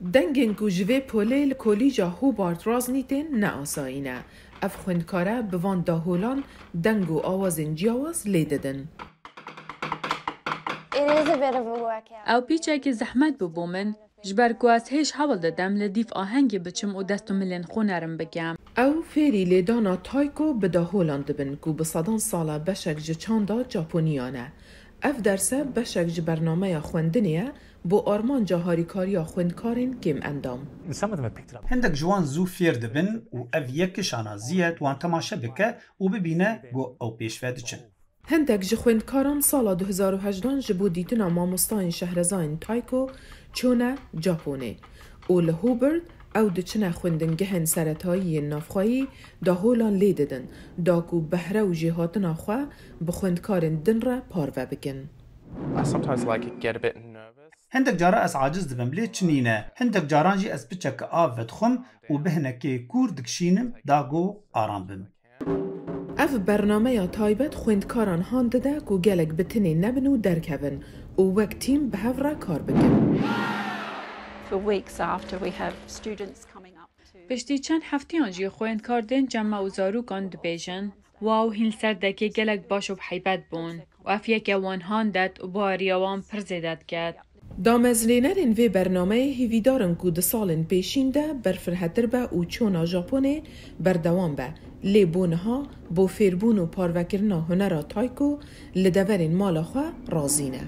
دنگن کو جوه پولیل کلیجا هوبارت رازنیتین نه آساینه. اف خوندکاره بوان داهولان دنگو آوازین جیاواز لیددن. او پیچه که زحمت ببومن جبر گواز هیش حول دادم لدیف آهنگی بچم و دستو ملین خونرم بگم. او فیری لیدانا تایکو به داهولان دبن کو بصدان سالا بشک جچاندا جاپونیانه. اف درسه بشک جبرنامه خوندنیه بو آرمان جاهاری کاریا خوندکارین کم اندام. هندک جوان زو فیر دبن و اف یکش آنازیت وان تماشه بکه و ببینه گو او پیشوه دچن. هندک جخوندکاران سالا 2018 جبو دیتنا ماموستاین شهرزاین تایکو چونه جاپونه. او لهوبرد او دچنه خوندنگهن سرطایی نافخوایی دا هولان لیددن داکو بهره و جهاتنا خواه بخوندکارن دن را پاروه بکن. هندک جارا از عاجز دبن بلی چنینه هندک جاران جی از بچک آفت خم و بهنکی کور دکشینم داگو آرام بم. اف برنامه یا تایبت خوندکاران هانده کو گلک بتنی نبن و درکون و وک تیم به هفره کار بکن. پشتی چند هفته آنجی خوندکاردن جمع و زاروکان دبیجن واو هیل سردکی گلک باش و بحیبت بون و افیه که وان هاندد و باریوان پرزیدت کرد. دامزلینرین وی برنامه هیویدارن کو ده سالن پیشین ده برفرهتر به او چونا ژاپونه بردوام به لی بونها بو فیربون و پاروکرنا هنرا تایکو لدورین مالا خواه رازینه.